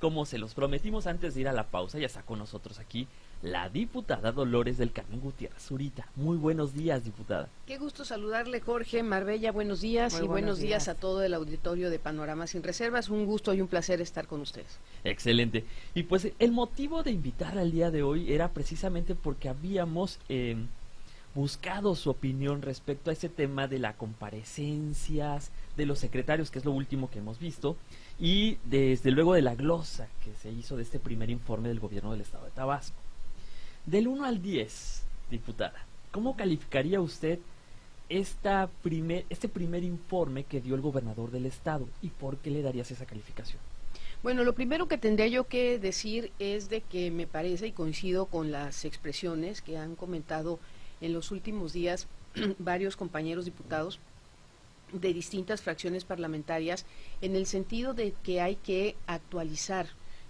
como se los prometimos antes de ir a la pausa, ya está con nosotros aquí la diputada Dolores del Carmen Gutiérrez Zurita. Muy buenos días, diputada. Qué gusto saludarle, Jorge. Marbella, buenos días. Muy y buenos días días a todo el auditorio de Panorama Sin Reservas. Un gusto y un placer estar con ustedes. Excelente. Y pues el motivo de invitarla al día de hoy era precisamente porque habíamos buscado su opinión respecto a ese tema de las comparecencias de los secretarios, que es lo último que hemos visto, y desde luego de la glosa que se hizo de este primer informe del gobierno del estado de Tabasco. Del 1 al 10, diputada, ¿cómo calificaría usted este primer informe que dio el gobernador del estado y por qué le darías esa calificación? Bueno, lo primero que tendría yo que decir es de que me parece, y coincido con las expresiones que han comentado en los últimos días varios compañeros diputados de distintas fracciones parlamentarias, en el sentido de que hay que actualizar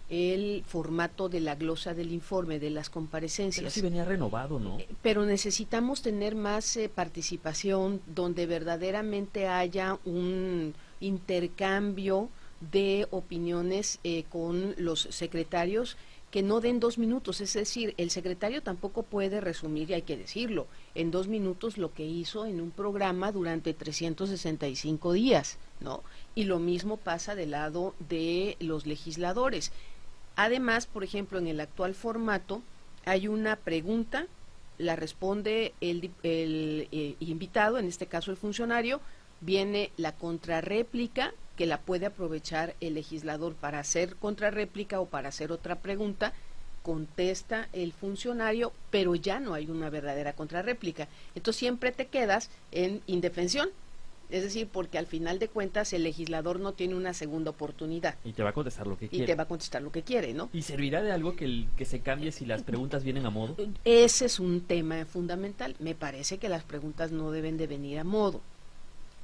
el formato de la glosa del informe, de las comparecencias. Pero sí venía renovado, ¿no? Pero necesitamos tener más participación, donde verdaderamente haya un intercambio de opiniones con los secretarios, que no den 2 minutos, es decir, el secretario tampoco puede resumir, y hay que decirlo, en 2 minutos lo que hizo en un programa durante 365 días, ¿no? Y lo mismo pasa del lado de los legisladores. Además, por ejemplo, en el actual formato hay una pregunta, la responde el invitado, en este caso el funcionario, viene la contrarréplica, que la puede aprovechar el legislador para hacer contrarréplica o para hacer otra pregunta, contesta el funcionario, pero ya no hay una verdadera contrarréplica. Entonces siempre te quedas en indefensión, es decir, porque al final de cuentas el legislador no tiene una segunda oportunidad. Y te va a contestar lo que quiere. Y te va a contestar lo que quiere, ¿no? ¿Y servirá de algo que se cambie si las preguntas vienen a modo? Ese es un tema fundamental. Me parece que las preguntas no deben de venir a modo.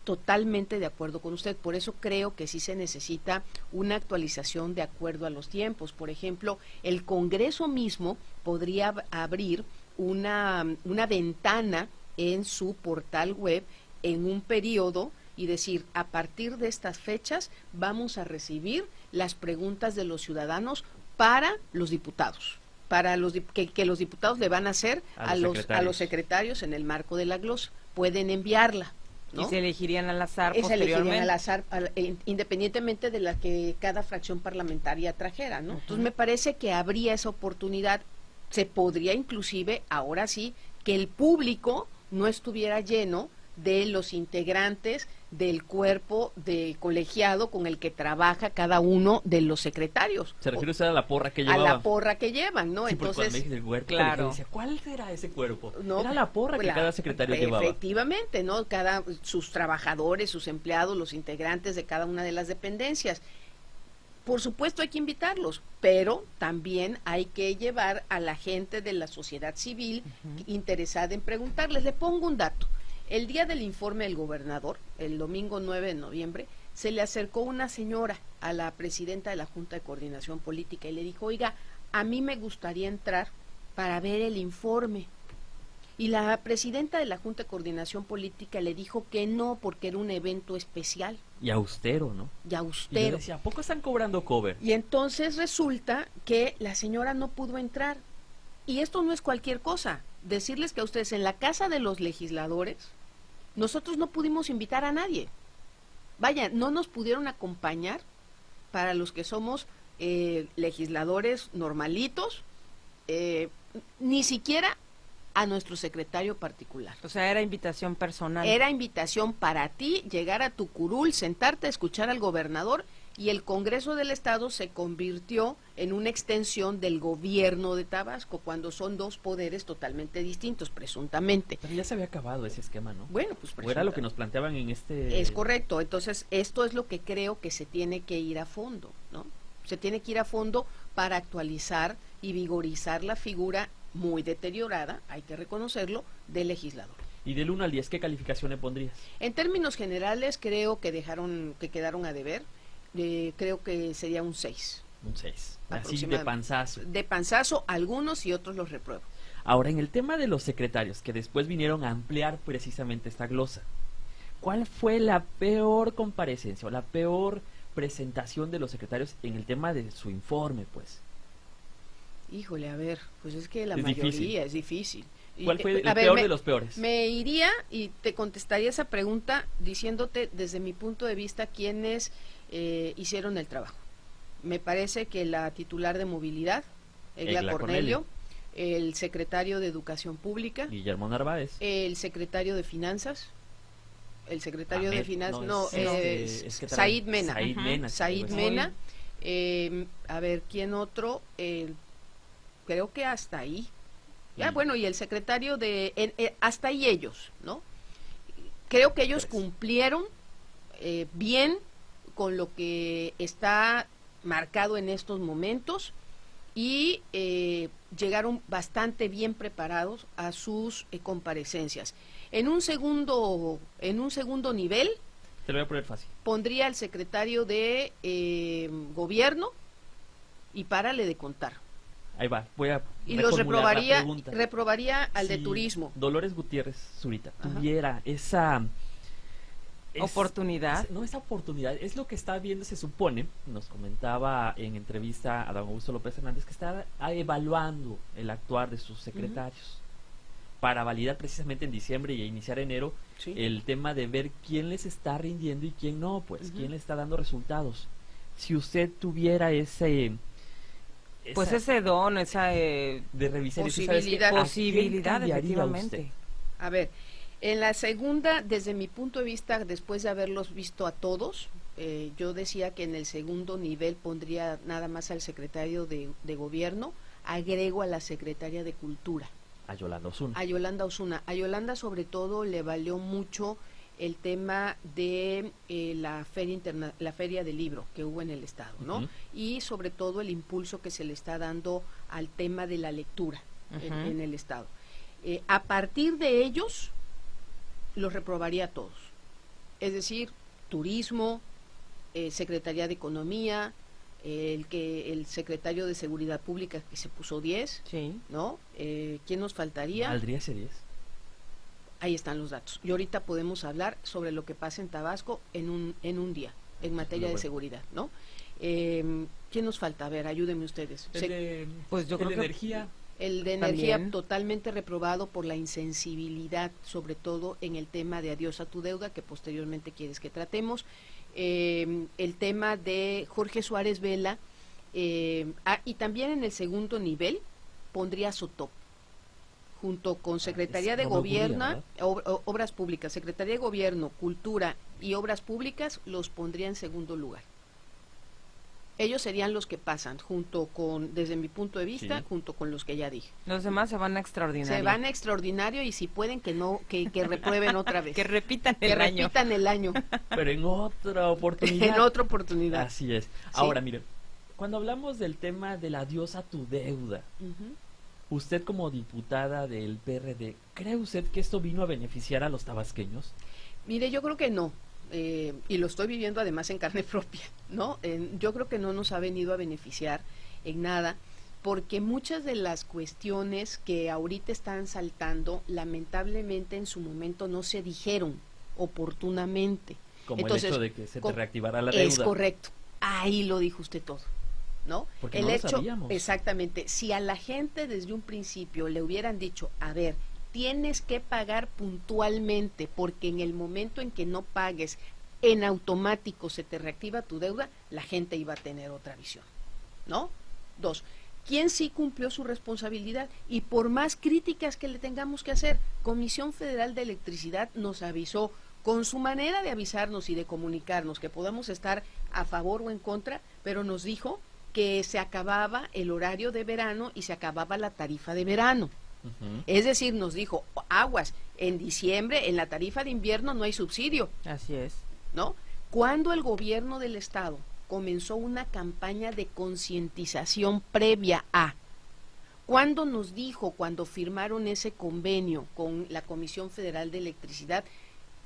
Totalmente de acuerdo con usted, por eso creo que sí se necesita una actualización de acuerdo a los tiempos. Por ejemplo, el Congreso mismo podría abrir una ventana en su portal web en un periodo y decir, a partir de estas fechas vamos a recibir las preguntas de los ciudadanos para los diputados, que los diputados le van a hacer a los secretarios en el marco de la glosa. Pueden enviarla, ¿no? Y se elegirían al azar Se elegirían posteriormente. al azar, independientemente de la que cada fracción parlamentaria trajera, ¿no? Entonces me parece que habría esa oportunidad. Se podría inclusive, ahora sí, que el público no estuviera lleno de los integrantes del cuerpo de colegiado con el que trabaja cada uno de los secretarios. ¿Se refiere usted a la porra que llevaba? A la porra que llevan, ¿no? Sí, entonces, cuando me el cuerpo, claro. decía, ¿cuál será ese cuerpo? No, era la porra que cada secretario llevaba. Efectivamente, ¿no? Sus trabajadores, sus empleados, los integrantes de cada una de las dependencias. Por supuesto hay que invitarlos, pero también hay que llevar a la gente de la sociedad civil interesada en preguntarles. Le pongo un dato. El día del informe del gobernador, el domingo 9 de noviembre, se le acercó una señora a la presidenta de la Junta de Coordinación Política y le dijo, oiga, a mí me gustaría entrar para ver el informe. Y la presidenta de la Junta de Coordinación Política le dijo que no, porque era un evento especial. Y austero, ¿no? Y Y yo austero. decía, ¿a poco están cobrando cover? Y entonces resulta que la señora no pudo entrar. Y esto no es cualquier cosa. Decirles que a ustedes en la casa de los legisladores, nosotros no pudimos invitar a nadie. Vaya, no nos pudieron acompañar para los que somos legisladores normalitos, ni siquiera a nuestro secretario particular. O sea, era invitación personal. Era invitación para ti, llegar a tu curul, sentarte a escuchar al gobernador, y el Congreso del Estado se convirtió en una extensión del gobierno de Tabasco, cuando son dos poderes totalmente distintos, presuntamente. Pero ya se había acabado ese esquema, ¿no? Bueno, pues ¿O era lo que nos planteaban en este...? Es correcto. Entonces, esto es lo que creo que se tiene que ir a fondo, ¿no? Se tiene que ir a fondo para actualizar y vigorizar la figura muy deteriorada, hay que reconocerlo, del legislador. Y del 1 al 10, ¿qué calificación le pondrías? En términos generales, creo que quedaron a deber. Creo que sería un 6. Un 6. Así de panzazo. De panzazo, algunos, y otros los repruebo. Ahora, en el tema de los secretarios, que después vinieron a ampliar precisamente esta glosa, ¿cuál fue la peor comparecencia o la peor presentación de los secretarios en el tema de su informe, pues? Híjole, a ver, pues es que la Es mayoría difícil. es difícil. ¿Cuál fue el A ver, peor de los peores? Me iría y te contestaría esa pregunta diciéndote desde mi punto de vista quiénes hicieron el trabajo. Me parece que la titular de movilidad, Egla Egla Cornelio, el secretario de Educación Pública, Guillermo Narváez. el secretario de Finanzas, el secretario de Ahmed, Finanzas, no, no, es que Said Mena. Said Ujú. Mena. Said algo así. Mena, a ver, ¿quién otro? Creo que hasta ahí. Ya, Y- bueno, y el secretario hasta ahí ellos, ¿no? Creo que ellos Tres. cumplieron bien con lo que está marcado en estos momentos y llegaron bastante bien preparados a sus comparecencias. En un segundo nivel Te lo voy a poner fácil. pondría al secretario de gobierno y párale de contar. Ahí va, voy a Y los reformular la pregunta. reprobaría al de Si turismo. Dolores Gutiérrez Zurita Ajá. tuviera esa Oportunidad. no esa oportunidad, es lo que está viendo, se supone, nos comentaba en entrevista a don Augusto López Hernández, que está evaluando el actuar de sus secretarios para validar precisamente en diciembre y iniciar enero Sí. el tema de ver quién les está rindiendo y quién no, pues, quién le está dando resultados. Si usted tuviera Pues esa- ese don, esa de revisar y decir, ¿sabes qué? posibilidad. ¿A quién posibilidad, cambiaría efectivamente. usted? A ver, en la segunda, desde mi punto de vista, después de haberlos visto a todos, yo decía que en el segundo nivel pondría nada más al secretario de gobierno, agrego a la secretaria de cultura, A Yolanda Osuna. a Yolanda Osuna. A Yolanda sobre todo le valió mucho el tema de la feria del libro que hubo en el estado, ¿no? Ujú. Y sobre todo el impulso que se le está dando al tema de la lectura en el estado. A partir de ellos los reprobaría a todos, es decir, turismo, Secretaría de Economía, el secretario de Seguridad Pública que se puso 10, Sí. ¿no? ¿Quién nos faltaría? ¿Valdría ese 10? Ahí están los datos. Y ahorita podemos hablar sobre lo que pasa en Tabasco en un día, en materia de Bueno. seguridad, ¿no? ¿Quién nos falta? A ver, ayúdenme ustedes. Pues yo el creo de que- energía. El de energía También. totalmente reprobado por la insensibilidad, sobre todo en el tema de adiós a tu deuda, que posteriormente quieres que tratemos. El tema de Jorge Suárez Vela, y también en el segundo nivel pondría Sotop, junto con Secretaría ese de no me ocurría, Gobierno, Obras Públicas, Secretaría de Gobierno, Cultura y Obras Públicas, los pondría en segundo lugar. Ellos serían los que pasan, junto con, desde mi punto de vista, Sí. junto con los que ya dije. Los demás se van a extraordinario. Se van a extraordinario y si pueden que no, que reprueben otra vez. Que repitan Que el año. repitan el año Pero en otra oportunidad. en otra oportunidad. Así es. Ahora, mire, cuando hablamos del tema del adiós a tu deuda, Ujú. usted como diputada del PRD, ¿cree usted que esto vino a beneficiar a los tabasqueños? Mire, yo creo que no, y lo estoy viviendo además en carne propia, ¿no? Yo creo que no nos ha venido a beneficiar en nada, porque muchas de las cuestiones que ahorita están saltando, lamentablemente en su momento no se dijeron oportunamente. Como Entonces, el hecho de que se te con- reactivara la deuda. Es correcto, ahí lo dijo usted todo, ¿no? Porque el no lo hecho, sabíamos. exactamente, si a la gente desde un principio le hubieran dicho, a ver, tienes que pagar puntualmente, porque en el momento en que no pagues, en automático se te reactiva tu deuda, la gente iba a tener otra visión, ¿no? 2, ¿quién sí cumplió su responsabilidad? Y por más críticas que le tengamos que hacer, Comisión Federal de Electricidad nos avisó, con su manera de avisarnos y de comunicarnos, que podamos estar a favor o en contra, pero nos dijo que se acababa el horario de verano y se acababa la tarifa de verano. Ujú. Es decir, nos dijo, aguas, en diciembre en la tarifa de invierno no hay subsidio, Así es. ¿no? Cuando el gobierno del estado comenzó una campaña de concientización previa a, cuando nos dijo, cuando firmaron ese convenio con la Comisión Federal de Electricidad,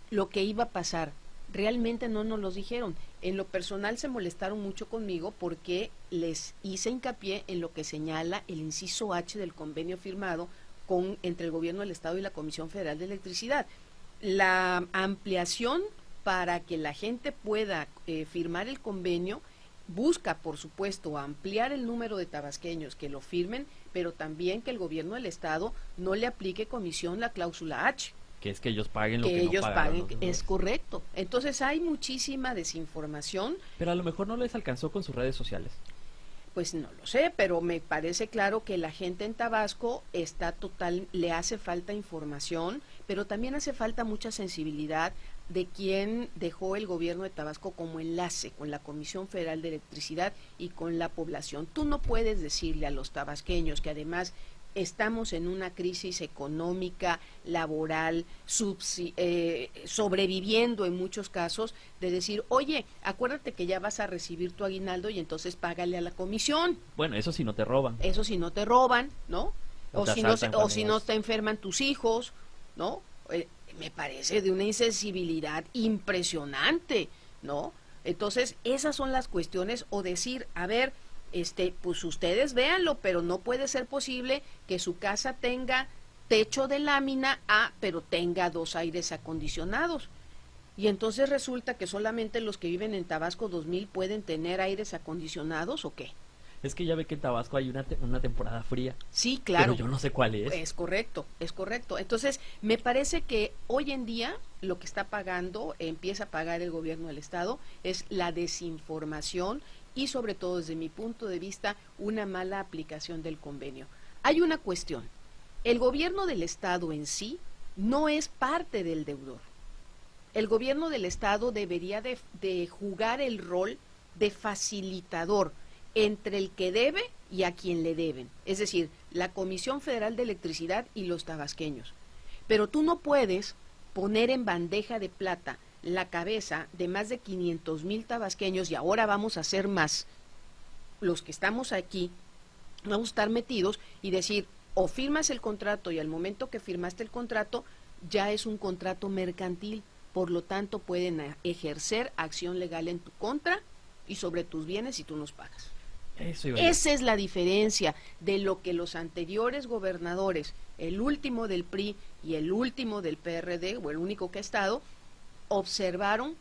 lo que iba a pasar, realmente no nos lo dijeron. En lo personal se molestaron mucho conmigo porque les hice hincapié en lo que señala el inciso H del convenio firmado entre el gobierno del estado y la Comisión Federal de Electricidad. La ampliación para que la gente pueda firmar el convenio, busca, por supuesto, ampliar el número de tabasqueños que lo firmen, pero también que el gobierno del estado no le aplique comisión la cláusula H. Que es que ellos paguen lo Que que ellos no pagaron paguen, los es deudores. correcto. Entonces hay muchísima desinformación. Pero a lo mejor no les alcanzó con sus redes sociales. Pues no lo sé, pero me parece claro que la gente en Tabasco le hace falta información, pero también hace falta mucha sensibilidad de quien dejó el gobierno de Tabasco como enlace con la Comisión Federal de Electricidad y con la población. Tú no puedes decirle a los tabasqueños que además estamos en una crisis económica, laboral, sobreviviendo en muchos casos, de decir, oye, acuérdate que ya vas a recibir tu aguinaldo y entonces págale a la comisión. Bueno, eso sí no te roban. Eso si no te roban, ¿no? O O te si no, asaltan o cuando si no vas. te enferman tus hijos, ¿no? Me parece de una insensibilidad impresionante, ¿no? Entonces, esas son las cuestiones, o decir, a ver, pues ustedes véanlo, pero no puede ser posible que su casa tenga techo de lámina, pero tenga 2 aires acondicionados. Y entonces resulta que solamente los que viven en Tabasco 2000 pueden tener aires acondicionados, ¿o qué? Es que ya ve que en Tabasco hay una temporada fría. Sí, claro. Pero yo no sé cuál es. Es correcto, es correcto. Entonces, me parece que hoy en día lo que empieza a pagar el gobierno del estado, es la desinformación y sobre todo desde mi punto de vista, una mala aplicación del convenio. Hay una cuestión, el gobierno del estado en sí no es parte del deudor. El gobierno del estado debería de jugar el rol de facilitador entre el que debe y a quien le deben, es decir, la Comisión Federal de Electricidad y los tabasqueños. Pero tú no puedes poner en bandeja de plata la cabeza de más de 500,000 tabasqueños, y ahora vamos a ser más los que estamos aquí, vamos a estar metidos y decir, o firmas el contrato y al momento que firmaste el contrato ya es un contrato mercantil, por lo tanto pueden ejercer acción legal en tu contra y sobre tus bienes si tú nos pagas. Eso iba yo. Esa es la diferencia de lo que los anteriores gobernadores, el último del PRI y el último del PRD, o el único que ha estado, observaron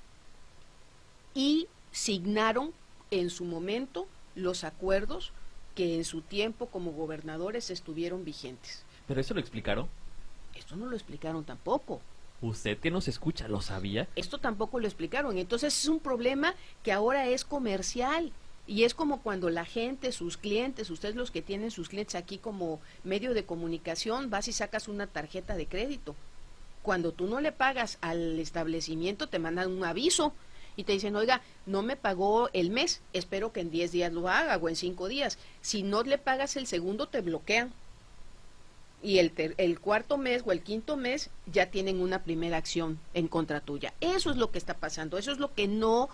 y signaron en su momento los acuerdos que en su tiempo como gobernadores estuvieron vigentes. Pero eso lo explicaron. Esto no lo explicaron tampoco. Usted que nos escucha, ¿lo sabía? Esto tampoco lo explicaron. Entonces es un problema que ahora es comercial. Y es como cuando la gente, sus clientes, ustedes los que tienen sus clientes aquí como medio de comunicación, vas y sacas una tarjeta de crédito. Cuando tú no le pagas al establecimiento, te mandan un aviso y te dicen, oiga, no me pagó el mes, espero que en 10 días lo haga o en 5 días. Si no le pagas el segundo, te bloquean. Y el cuarto mes o el quinto mes ya tienen una primera acción en contra tuya. Eso es lo que está pasando, eso es lo que no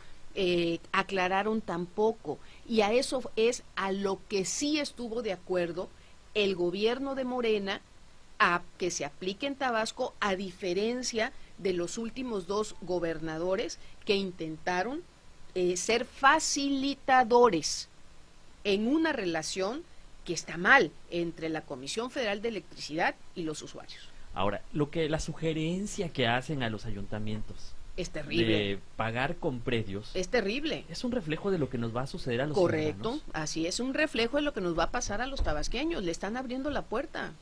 aclararon tampoco, y a eso es a lo que sí estuvo de acuerdo el gobierno de Morena, a que se aplique en Tabasco, a diferencia de los últimos 2 gobernadores que intentaron ser facilitadores en una relación que está mal entre la Comisión Federal de Electricidad y los usuarios. Ahora, la sugerencia que hacen a los ayuntamientos Es terrible. de pagar con predios Es terrible. es un reflejo de lo que nos va a suceder a los Correcto, ciudadanos. así es, un reflejo de lo que nos va a pasar a los tabasqueños, le están abriendo la puerta.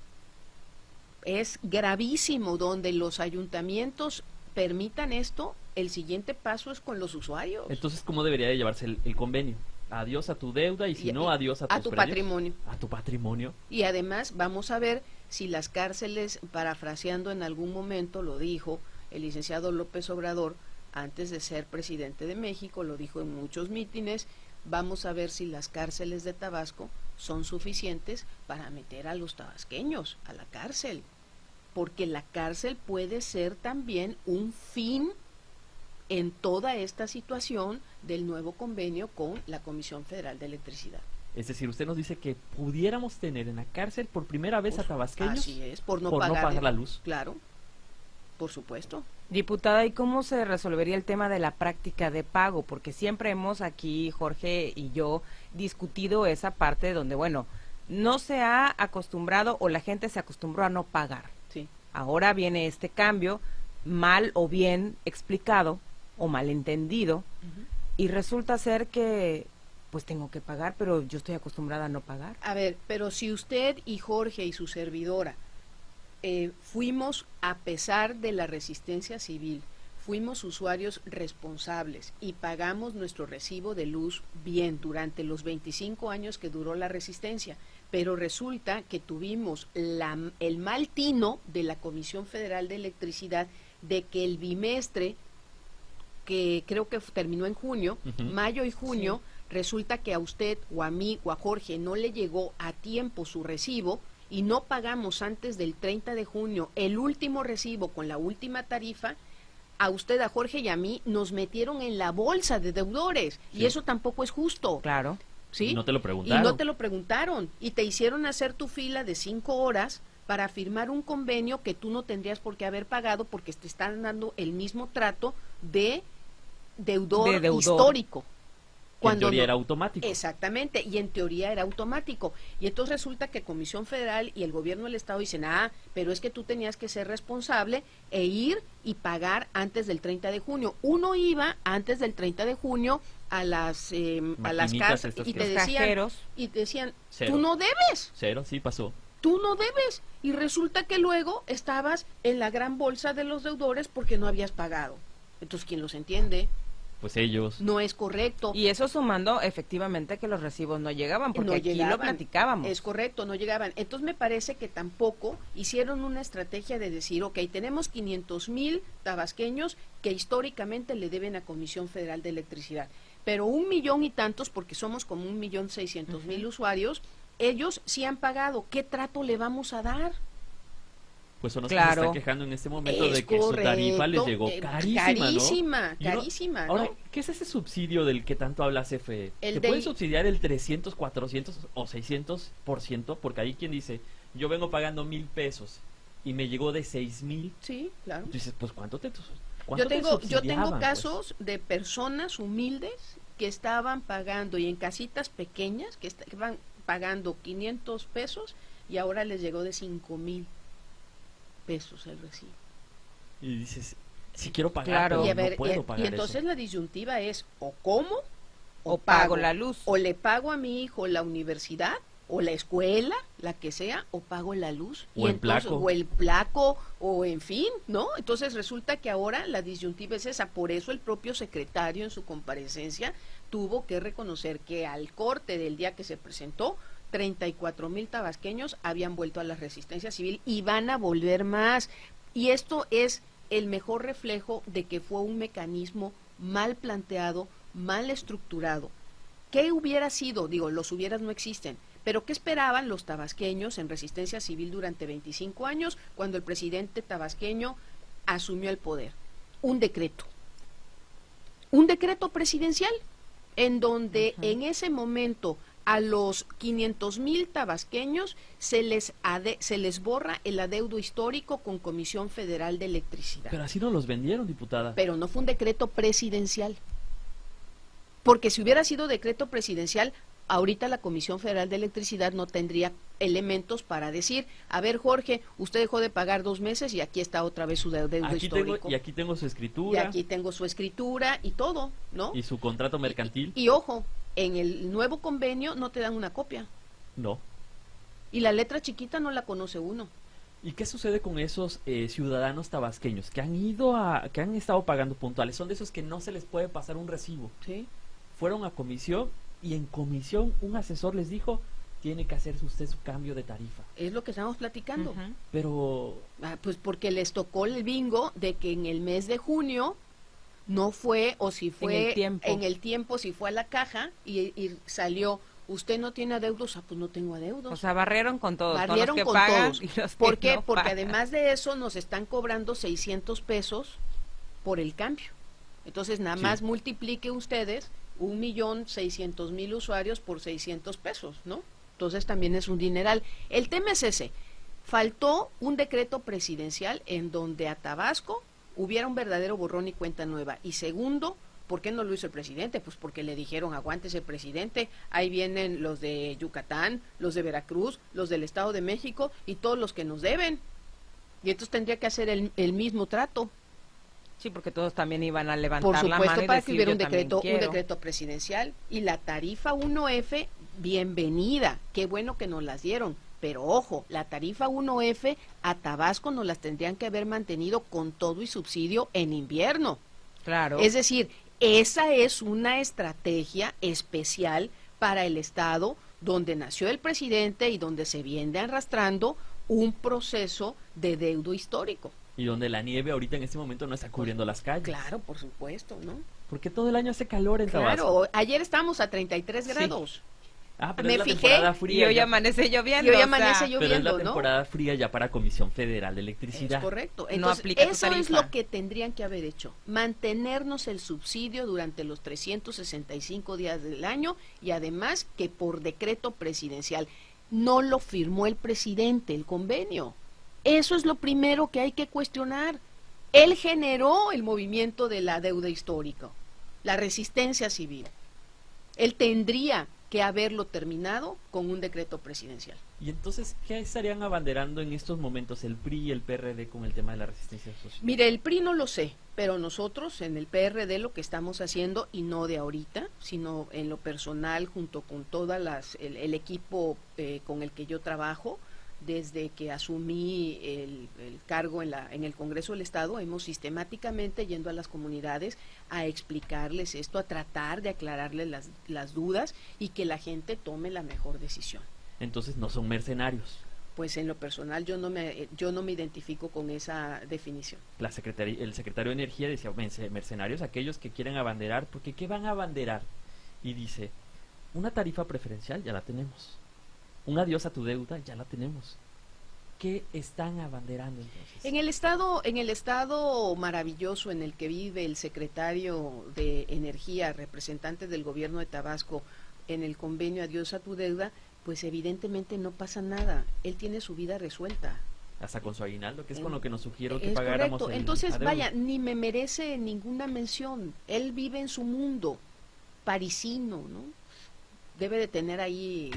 Es gravísimo donde los ayuntamientos permitan esto, el siguiente paso es con los usuarios. Entonces, ¿cómo debería de llevarse el convenio? Adiós a tu deuda y si no, adiós a tus tu predios. patrimonio. A tu patrimonio. Y además vamos a ver si las cárceles, parafraseando en algún momento, lo dijo el licenciado López Obrador, antes de ser presidente de México, lo dijo en muchos mítines, vamos a ver si las cárceles de Tabasco son suficientes para meter a los tabasqueños a la cárcel, porque la cárcel puede ser también un fin en toda esta situación del nuevo convenio con la Comisión Federal de Electricidad. Es decir, usted nos dice que pudiéramos tener en la cárcel por primera vez a tabasqueños Así es, por no pagar pagar la luz. Claro, por supuesto. Diputada, ¿y cómo se resolvería el tema de la práctica de pago? Porque siempre hemos aquí, Jorge y yo, discutido esa parte donde, bueno, no se ha acostumbrado o la gente se acostumbró a no pagar. Sí. Ahora viene este cambio, mal o bien explicado, o malentendido, y resulta ser que pues tengo que pagar, pero yo estoy acostumbrada a no pagar. A ver, pero si usted y Jorge y su servidora fuimos, a pesar de la resistencia civil, fuimos usuarios responsables y pagamos nuestro recibo de luz bien durante los 25 años que duró la resistencia, pero resulta que tuvimos el mal tino de la Comisión Federal de Electricidad de que el bimestre, que creo que terminó en junio, mayo y junio, resulta que a usted o a mí o a Jorge no le llegó a tiempo su recibo y no pagamos antes del 30 de junio el último recibo con la última tarifa. A usted, a Jorge y a mí nos metieron en la bolsa de deudores y eso tampoco es justo. Claro. ¿Sí? Y no te lo preguntaron. Y no te lo preguntaron y te hicieron hacer tu fila de 5 horas para firmar un convenio que tú no tendrías por qué haber pagado porque te están dando el mismo trato de deudor histórico. En teoría era automático. Exactamente, y en teoría era automático. Y entonces resulta que Comisión Federal y el gobierno del Estado dicen, pero es que tú tenías que ser responsable e ir y pagar antes del 30 de junio. Uno iba antes del 30 de junio a las casas y te decían, Cero. tú no debes. Cero, sí pasó. Tú no debes. Y resulta que luego estabas en la gran bolsa de los deudores porque no habías pagado. Entonces, ¿quién los entiende? Pues ellos. No es correcto. Y eso sumando efectivamente que los recibos no llegaban, porque No aquí llegaban. lo platicábamos. Es correcto, no llegaban. Entonces me parece que tampoco hicieron una estrategia de decir, ok, tenemos 500,000 tabasqueños que históricamente le deben a Comisión Federal de Electricidad, pero 1,000,000 y tantos, porque somos como 1,600,000 usuarios, ellos sí han pagado. ¿Qué trato le vamos a dar? Pues son los que se están quejando en este momento de que su tarifa les llegó carísima, ¿no? Carísima, ¿no? Ahora, ¿qué es ese subsidio del que tanto habla CFE? ¿Se El puede subsidiar el 300, 400 o 600%? Porque hay quien dice, yo vengo pagando 1,000 pesos y me llegó de 6,000. Sí, claro. Dices, pues ¿cuánto te Yo tengo subsidiaban, casos de personas humildes que estaban pagando, y en casitas pequeñas, que estaban pagando 500 pesos y ahora les llegó de 5,000 pesos el recibo. Y dices, si quiero pagar, Claro. pero Y a ver, no puedo pagar y entonces eso. la disyuntiva es o como O pago la luz. o le pago a mi hijo la universidad o la escuela, la que sea, o pago la luz O el placo. o el placo, o en fin, ¿no? Entonces resulta que ahora la disyuntiva es esa. Por eso el propio secretario en su comparecencia tuvo que reconocer que al corte del día que se presentó 34,000 tabasqueños habían vuelto a la resistencia civil y van a volver más. Y esto es el mejor reflejo de que fue un mecanismo mal planteado, mal estructurado. ¿Qué hubiera sido? Digo, los hubieras no existen. Pero ¿qué esperaban los tabasqueños en resistencia civil durante 25 años cuando el presidente tabasqueño asumió el poder? Un decreto presidencial en donde en ese momento a los 500,000 tabasqueños se les borra el adeudo histórico con Comisión Federal de Electricidad. Pero así no los vendieron, diputada. Pero no fue un decreto presidencial. Porque si hubiera sido decreto presidencial, ahorita la Comisión Federal de Electricidad no tendría elementos para decir, a ver, Jorge, usted dejó de pagar 2 meses y aquí está otra vez su adeudo histórico. Y aquí tengo su Y escritura. aquí tengo su escritura y todo, ¿no? Y su contrato mercantil. Y ojo, en el nuevo convenio no te dan una copia. No. Y la letra chiquita no la conoce uno. ¿Y qué sucede con esos ciudadanos tabasqueños que que han estado pagando puntuales? Son de esos que no se les puede pasar un recibo. Sí. Fueron a comisión y en comisión un asesor les dijo, tiene que hacer usted su cambio de tarifa. Es lo que estamos platicando. Pero Pues porque les tocó el bingo de que en el mes de junio no fue, o si fue en el tiempo, si fue a la caja y salió, usted no tiene adeudos, pues no tengo adeudos. O sea, barrieron con todos. Barrieron los que con pagan todos. Y los ¿Por que qué? no Porque pagan. además de eso nos están cobrando 600 pesos por el cambio. Entonces nada más multiplique ustedes 1,600,000 usuarios por 600 pesos, ¿no? Entonces también es un dineral. El tema es ese. Faltó un decreto presidencial en donde a Tabasco hubiera un verdadero borrón y cuenta nueva. Y segundo, ¿por qué no lo hizo el presidente? Pues porque le dijeron, aguántese presidente, ahí vienen los de Yucatán, los de Veracruz, los del Estado de México y todos los que nos deben. Y entonces tendría que hacer el mismo trato. Sí, porque todos también iban a Por levantar la mano supuesto, y para que decir, hubiera "Yo también un quiero". decreto presidencial. Y la tarifa 1F, bienvenida, qué bueno que nos las dieron. Pero ojo, la tarifa 1F a Tabasco nos las tendrían que haber mantenido con todo y subsidio en invierno. Claro. Es decir, esa es una estrategia especial para el Estado donde nació el presidente y donde se viene arrastrando un proceso de deudo histórico. Y donde la nieve ahorita en este momento no está cubriendo las calles. Claro, por supuesto, ¿no? Porque todo el año hace calor en Tabasco. Claro, ayer estamos a 33 Sí. grados. Ah, pero Me es la fijé temporada Y fría. hoy ya. amanece lloviendo. Y hoy o sea, amanece Pero es la lloviendo, ¿no? temporada fría ya para Comisión Federal de Electricidad. Es correcto. No Entonces, aplica tu eso es tarifa. lo que tendrían que haber hecho. Mantenernos el subsidio durante los 365 días del año y además que por decreto presidencial. No lo firmó el presidente, el convenio. Eso es lo primero que hay que cuestionar. Él generó el movimiento de la deuda histórica, la resistencia civil. Él tendría que haberlo terminado con un decreto presidencial. Y entonces, ¿qué estarían abanderando en estos momentos el PRI y el PRD con el tema de la resistencia social? Mire, el PRI no lo sé, pero nosotros en el PRD lo que estamos haciendo, y no de ahorita, sino en lo personal, junto con todas el equipo con el que yo trabajo, desde que asumí el cargo en el Congreso del Estado, hemos sistemáticamente yendo a las comunidades a explicarles esto, a tratar de aclararles las dudas y que la gente tome la mejor decisión. Entonces no son mercenarios. Pues en lo personal yo no me identifico con esa definición. El secretario de Energía decía, mercenarios aquellos que quieren abanderar, porque ¿qué van a abanderar? Y dice, una tarifa preferencial ya la tenemos. Un adiós a tu deuda ya la tenemos. ¿Qué están abanderando entonces? En el estado maravilloso en el que vive el secretario de Energía, representante del gobierno de Tabasco, en el convenio Adiós a tu deuda, pues evidentemente no pasa nada. Él tiene su vida resuelta. Hasta con su aguinaldo, que es con lo que nos sugirieron que Es pagáramos. correcto. Entonces, vaya, ni me merece ninguna mención. Él vive en su mundo parisino, ¿no? Debe de tener ahí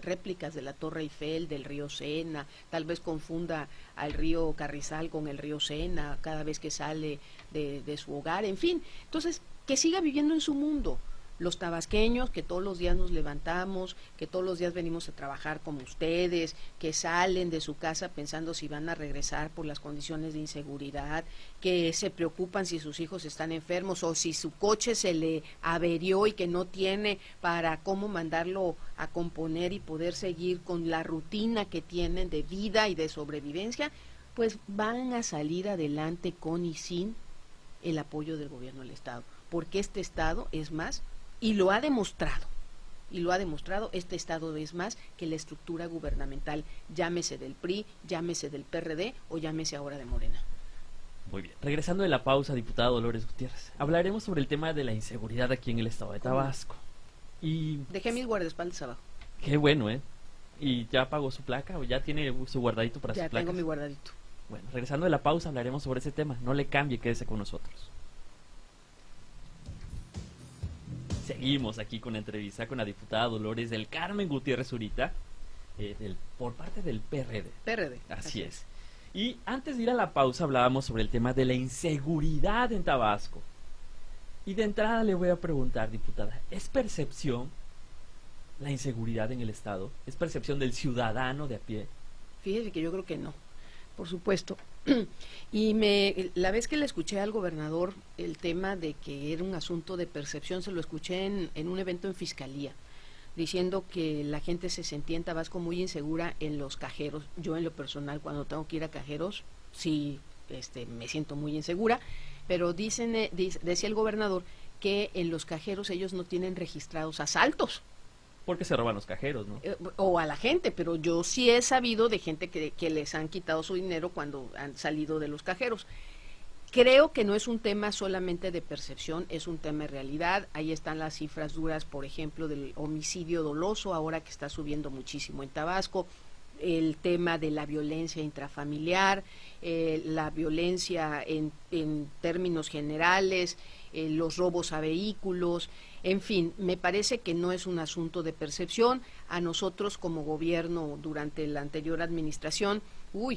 réplicas de la Torre Eiffel, del río Sena, tal vez confunda al río Carrizal con el río Sena cada vez que sale de su hogar, en fin. Entonces, que siga viviendo en su mundo. Los tabasqueños que todos los días nos levantamos, que todos los días venimos a trabajar como ustedes, que salen de su casa pensando si van a regresar por las condiciones de inseguridad, que se preocupan si sus hijos están enfermos o si su coche se le averió y que no tiene para cómo mandarlo a componer y poder seguir con la rutina que tienen de vida y de sobrevivencia, pues van a salir adelante con y sin el apoyo del gobierno del Estado, porque este Estado es más. Y lo ha demostrado, este Estado es más que la estructura gubernamental, llámese del PRI, llámese del PRD o llámese ahora de Morena. Muy bien. Regresando de la pausa, diputada Dolores Gutiérrez, hablaremos sobre el tema de la inseguridad aquí en el estado de Tabasco. Y dejé mis guardaespaldas abajo. qué bueno, ¿eh? ¿Y ya pagó su placa o ya tiene su guardadito para sus placas? Ya tengo mi guardadito. Bueno, regresando de la pausa hablaremos sobre ese tema. No le cambie, quédese con nosotros. Seguimos aquí con la entrevista con la diputada Dolores del Carmen Gutiérrez Zurita, por parte del PRD. PRD. Así es. Y antes de ir a la pausa hablábamos sobre el tema de la inseguridad en Tabasco. Y de entrada le voy a preguntar, diputada, ¿es percepción la inseguridad en el Estado? ¿Es percepción del ciudadano de a pie? Fíjese que yo creo que no, por supuesto. Y la vez que le escuché al gobernador el tema de que era un asunto de percepción, se lo escuché en un evento en Fiscalía, diciendo que la gente se sentía en Tabasco muy insegura en los cajeros. Yo en lo personal, cuando tengo que ir a cajeros, sí me siento muy insegura, pero decía el gobernador que en los cajeros ellos no tienen registrados asaltos. Porque se roban los cajeros, ¿no? O a la gente, pero yo sí he sabido de gente que les han quitado su dinero cuando han salido de los cajeros. Creo que no es un tema solamente de percepción, es un tema de realidad. Ahí están las cifras duras, por ejemplo, del homicidio doloso, ahora que está subiendo muchísimo en Tabasco, el tema de la violencia intrafamiliar, la violencia en términos generales, los robos a vehículos, En fin, me parece que no es un asunto de percepción. A nosotros como gobierno durante la anterior administración,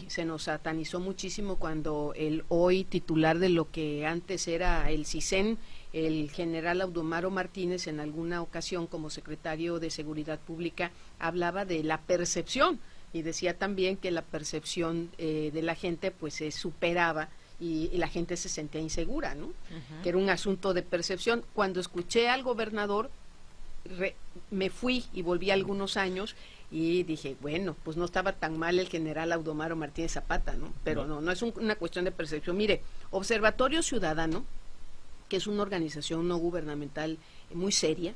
se nos satanizó muchísimo cuando el hoy titular de lo que antes era el CISEN, el general Audomaro Martínez, en alguna ocasión como secretario de Seguridad Pública, hablaba de la percepción y decía también que la percepción de la gente pues se superaba y la gente se sentía insegura, ¿no? Que era un asunto de percepción. Cuando escuché al gobernador, me fui y volví algunos años y dije, bueno, pues no estaba tan mal el general Audomaro Martínez Zapata, ¿no? Pero no es una cuestión de percepción. Mire, Observatorio Ciudadano, que es una organización no gubernamental muy seria,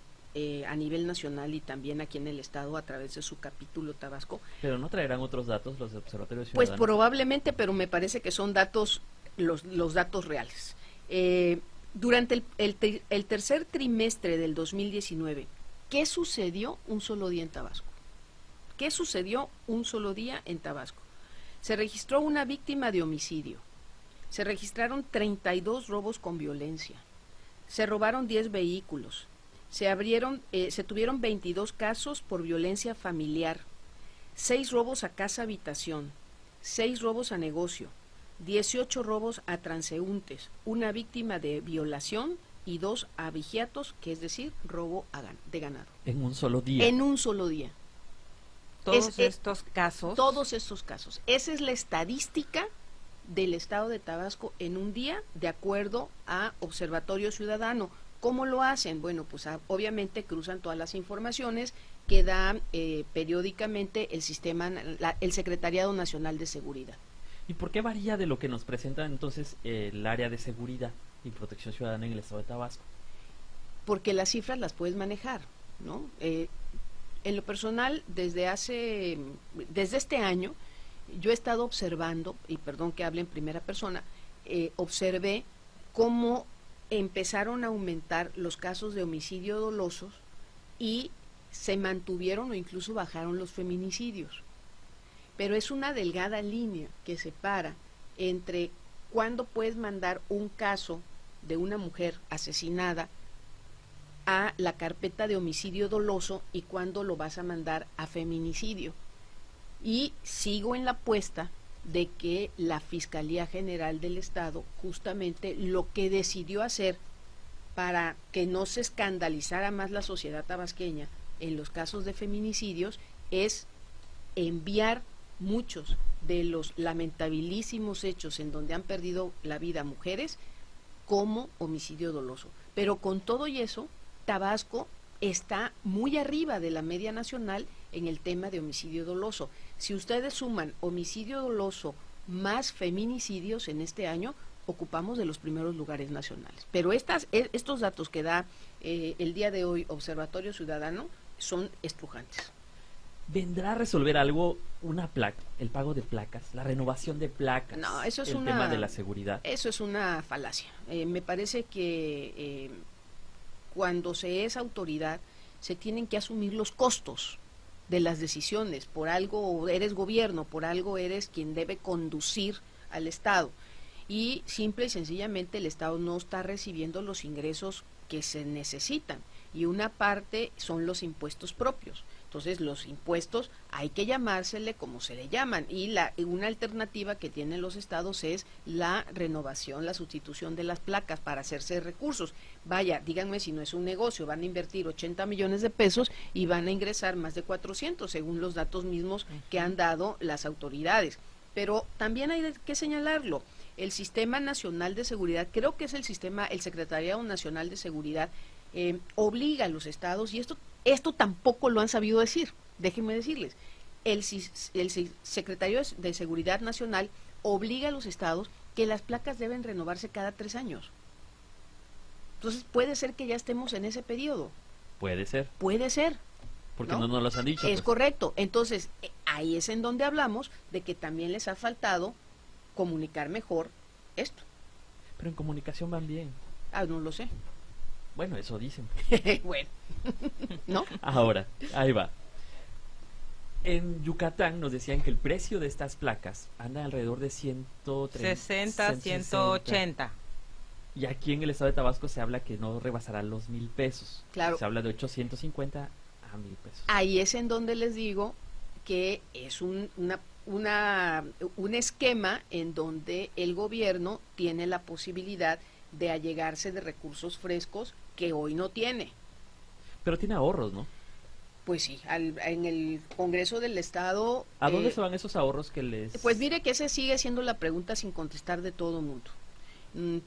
a nivel nacional y también aquí en el estado a través de su capítulo Tabasco. Pero no traerán otros datos los de Observatorio Ciudadano. Pues probablemente, pero me parece que son datos, los datos reales. Durante el tercer trimestre del 2019, ¿qué sucedió un solo día en Tabasco? ¿Qué sucedió un solo día en Tabasco? Se registró una víctima de homicidio, se registraron 32 robos con violencia, se robaron 10 vehículos, se tuvieron 22 casos por violencia familiar, 6 robos a casa habitación, 6 robos a negocio, 18 robos a transeúntes, una víctima de violación y 2 abigeatos, que es decir, robo de ganado. En un solo día. En un solo día. Todos estos casos. Todos estos casos. Esa es la estadística del estado de Tabasco en un día, de acuerdo a Observatorio Ciudadano. ¿Cómo lo hacen? Bueno, pues obviamente cruzan todas las informaciones que da periódicamente el Secretariado Nacional de Seguridad. ¿Y por qué varía de lo que nos presenta entonces el área de seguridad y protección ciudadana en el estado de Tabasco? Porque las cifras las puedes manejar, ¿no? En lo personal, desde este año, yo he estado observando, y perdón que hable en primera persona, observé cómo empezaron a aumentar los casos de homicidio dolosos y se mantuvieron o incluso bajaron los feminicidios. Pero es una delgada línea que separa entre cuándo puedes mandar un caso de una mujer asesinada a la carpeta de homicidio doloso y cuándo lo vas a mandar a feminicidio. Y sigo en la apuesta de que la Fiscalía General del Estado justamente lo que decidió hacer para que no se escandalizara más la sociedad tabasqueña en los casos de feminicidios es enviar muchos de los lamentabilísimos hechos en donde han perdido la vida mujeres como homicidio doloso. Pero con todo y eso, Tabasco está muy arriba de la media nacional en el tema de homicidio doloso. Si ustedes suman homicidio doloso más feminicidios en este año, ocupamos de los primeros lugares nacionales. Pero estos datos que da el día de hoy Observatorio Ciudadano son estrujantes. ¿Vendrá a resolver algo una placa, el pago de placas, la renovación de placas? No, eso es el tema de la seguridad. Eso es una falacia. Me parece que cuando se es autoridad se tienen que asumir los costos de las decisiones. Por algo eres gobierno, por algo eres quien debe conducir al Estado. Y simple y sencillamente el Estado no está recibiendo los ingresos que se necesitan. Y una parte son los impuestos propios. Entonces los impuestos hay que llamársele como se le llaman y una alternativa que tienen los estados es la renovación, la sustitución de las placas para hacerse recursos. Vaya, díganme si no es un negocio, van a invertir 80 millones de pesos y van a ingresar más de 400 según los datos mismos que han dado las autoridades. Pero también hay que señalarlo, el Sistema Nacional de Seguridad, creo que es el Secretariado Nacional de Seguridad, obliga a los estados, y esto tampoco lo han sabido decir, déjenme decirles, el Secretario de Seguridad Nacional obliga a los estados que las placas deben renovarse cada 3 años. Entonces puede ser que ya estemos en ese periodo. Puede ser. Puede ser. Porque no nos los han dicho. Es correcto. Entonces, ahí es en donde hablamos de que también les ha faltado comunicar mejor esto. Pero en comunicación van bien. No lo sé. Bueno, eso dicen. Bueno, ¿no? Ahora, ahí va. En Yucatán nos decían que el precio de estas placas anda alrededor de 130, 60, 180. Y aquí en el estado de Tabasco se habla que no rebasará los 1,000 pesos. Claro. Se habla de 850 a 1,000 pesos. Ahí es en donde les digo que es un esquema en donde el gobierno tiene la posibilidad de allegarse de recursos frescos que hoy no tiene. Pero tiene ahorros, ¿no? Pues sí, en el Congreso del Estado... ¿A dónde se van esos ahorros que les...? Pues mire que esa sigue siendo la pregunta sin contestar de todo mundo.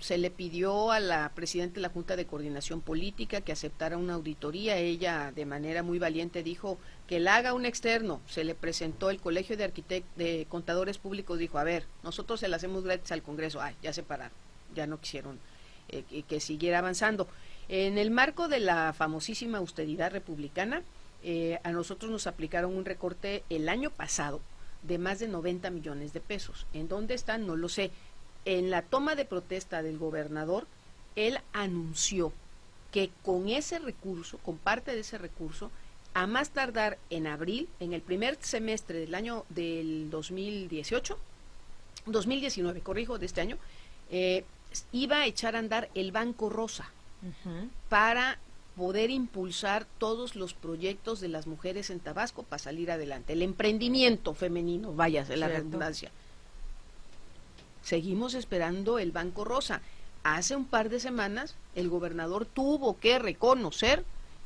Se le pidió a la presidenta de la Junta de Coordinación Política que aceptara una auditoría. Ella, de manera muy valiente, dijo que la haga un externo. Se le presentó el Colegio de Contadores Públicos, dijo, a ver, nosotros se la hacemos gratis al Congreso. Ay, ya se pararon, ya no quisieron que siguiera avanzando. En el marco de la famosísima austeridad republicana, a nosotros nos aplicaron un recorte el año pasado de más de 90 millones de pesos. ¿En dónde están? No lo sé. En la toma de protesta del gobernador, él anunció que con ese recurso, con parte de ese recurso, a más tardar en abril, en el primer semestre del año del 2019, corrijo, de este año, iba a echar a andar el Banco Rosa para poder impulsar todos los proyectos de las mujeres en Tabasco para salir adelante. El emprendimiento femenino, váyase la redundancia. Seguimos esperando el Banco Rosa. Hace un par de semanas el gobernador tuvo que reconocer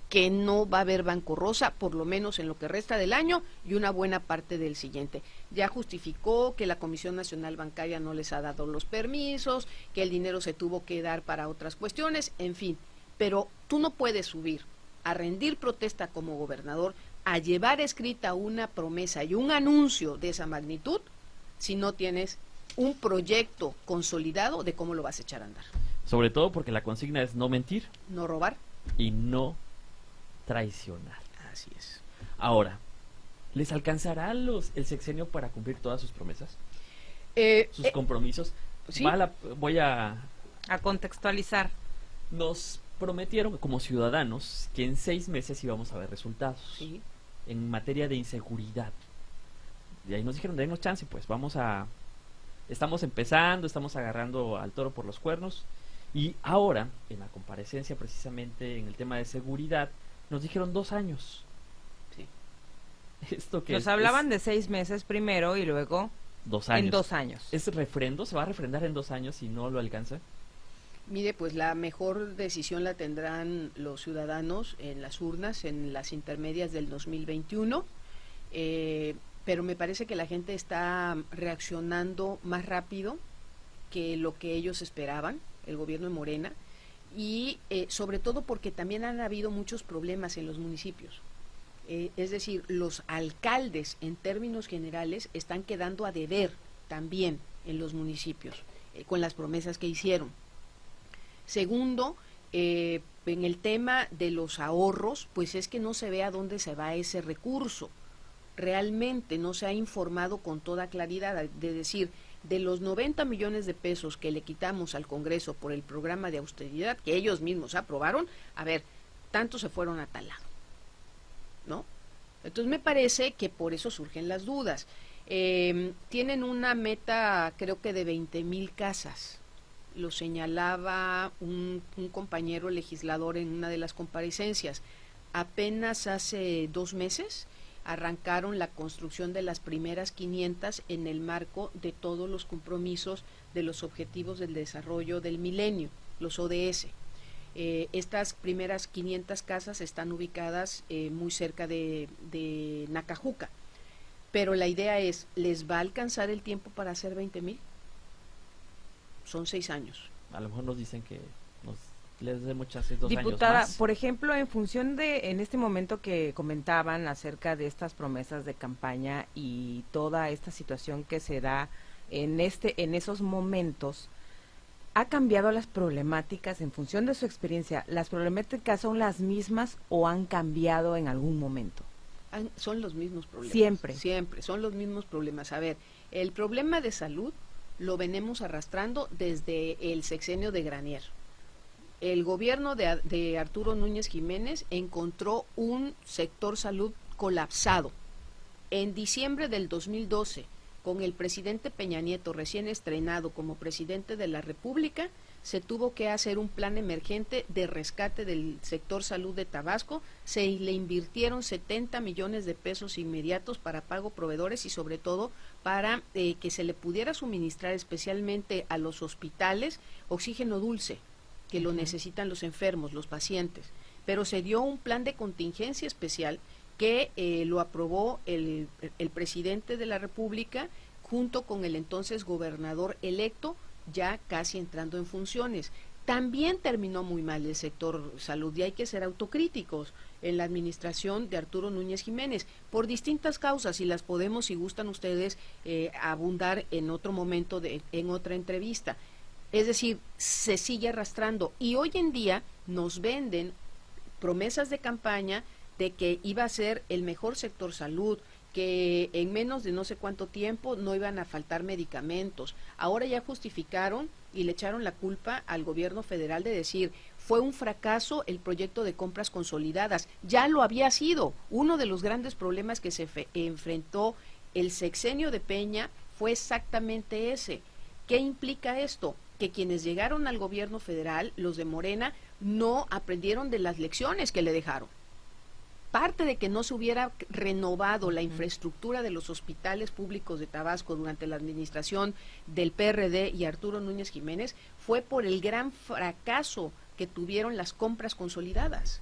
que no va a haber Banco Rosa, por lo menos en lo que resta del año y una buena parte del siguiente. Ya justificó que la Comisión Nacional Bancaria no les ha dado los permisos, que el dinero se tuvo que dar para otras cuestiones, en fin. Pero tú no puedes subir a rendir protesta como gobernador, a llevar escrita una promesa y un anuncio de esa magnitud si no tienes un proyecto consolidado de cómo lo vas a echar a andar. Sobre todo porque la consigna es no mentir. No robar. Y no traicionar. Así es. Ahora, ¿les alcanzará el sexenio para cumplir todas sus promesas? Sus compromisos. ¿Sí? Voy a contextualizar. Nos prometieron como ciudadanos que en 6 meses íbamos a ver resultados. Sí. En materia de inseguridad. Y ahí nos dijeron, denos chance, pues estamos empezando, estamos agarrando al toro por los cuernos. Y ahora, en la comparecencia precisamente en el tema de seguridad, nos dijeron 2 años. Sí. Esto que Nos hablaban de 6 meses primero y luego 2 años. en 2 años. ¿Es refrendo? ¿Se va a refrendar en 2 años si no lo alcanza? Mire, pues la mejor decisión la tendrán los ciudadanos en las urnas, en las intermedias del 2021, pero me parece que la gente está reaccionando más rápido que lo que ellos esperaban, el gobierno de Morena, y sobre todo porque también han habido muchos problemas en los municipios. Es decir, los alcaldes en términos generales están quedando a deber también en los municipios con las promesas que hicieron. Segundo, en el tema de los ahorros, pues es que no se ve a dónde se va ese recurso. Realmente no se ha informado con toda claridad, de decir, de los 90 millones de pesos que le quitamos al Congreso por el programa de austeridad que ellos mismos aprobaron, a ver, tantos se fueron a tal lado, ¿no? Entonces me parece que por eso surgen las dudas. Tienen una meta, creo que de 20,000 casas. Lo señalaba un compañero legislador en una de las comparecencias. Apenas hace 2 meses arrancaron la construcción de las primeras 500 en el marco de todos los compromisos de los Objetivos del Desarrollo del Milenio, los ODS. Estas primeras 500 casas están ubicadas muy cerca de Nacajuca, pero la idea es, ¿les va a alcanzar el tiempo para hacer 20,000? Son 6 años. A lo mejor nos dicen que les demos chance 2 años Diputada, más. por ejemplo, en función de, en este momento que comentaban acerca de estas promesas de campaña y toda esta situación que se da en esos momentos, ¿ha cambiado las problemáticas en función de su experiencia? ¿Las problemáticas son las mismas o han cambiado en algún momento? Son los mismos problemas. Siempre son los mismos problemas. A ver, el problema de salud lo venimos arrastrando desde el sexenio de Granier. El gobierno de Arturo Núñez Jiménez encontró un sector salud colapsado. En diciembre del 2012, con el presidente Peña Nieto recién estrenado como presidente de la República, se tuvo que hacer un plan emergente de rescate del sector salud de Tabasco, se le invirtieron 70 millones de pesos inmediatos para pago proveedores y sobre todo para que se le pudiera suministrar especialmente a los hospitales oxígeno dulce, que lo necesitan los enfermos, los pacientes. Pero se dio un plan de contingencia especial que lo aprobó el presidente de la República junto con el entonces gobernador electo, ya casi entrando en funciones. También terminó muy mal el sector salud y hay que ser autocríticos en la administración de Arturo Núñez Jiménez por distintas causas y las podemos, si gustan ustedes, abundar en otro momento, en otra entrevista. Es decir, se sigue arrastrando y hoy en día nos venden promesas de campaña de que iba a ser el mejor sector salud, que en menos de no sé cuánto tiempo no iban a faltar medicamentos. Ahora ya justificaron y le echaron la culpa al gobierno federal de decir, fue un fracaso el proyecto de compras consolidadas. Ya lo había sido. Uno de los grandes problemas que se enfrentó el sexenio de Peña fue exactamente ese. ¿Qué implica esto? Que quienes llegaron al gobierno federal, los de Morena, no aprendieron de las lecciones que le dejaron. Parte de que no se hubiera renovado la infraestructura de los hospitales públicos de Tabasco durante la administración del PRD y Arturo Núñez Jiménez fue por el gran fracaso que tuvieron las compras consolidadas.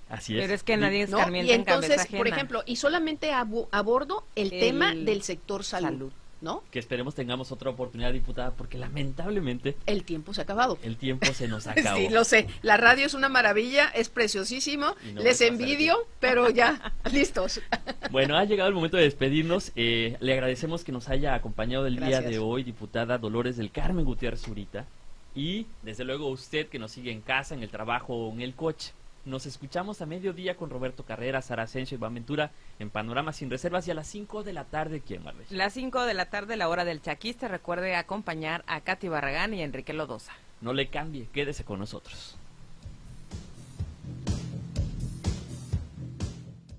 Así es. Pero es que nadie ¿No? escarmienta Y en cabeza entonces, ajena. por ejemplo, y solamente abordo el tema del sector salud, ¿no? Que esperemos tengamos otra oportunidad, diputada, porque lamentablemente El tiempo se ha acabado. el tiempo se nos acabó. Sí, lo sé. La radio es una maravilla, es preciosísimo. Y no Les me pasa envidio, pero ya, listos. Bueno, ha llegado el momento de despedirnos. Le agradecemos que nos haya acompañado el día Gracias. de hoy, diputada Dolores del Carmen Gutiérrez Zurita. Y desde luego usted que nos sigue en casa, en el trabajo o en el coche. Nos escuchamos a mediodía con Roberto Carreras, Sara Asensio y Iván Ventura en Panorama Sin Reservas y a las 5 de la tarde aquí en Marbella. Las 5 de la tarde, la hora del chaquista. Recuerde acompañar a Katy Barragán y a Enrique Lodosa. No le cambie, quédese con nosotros.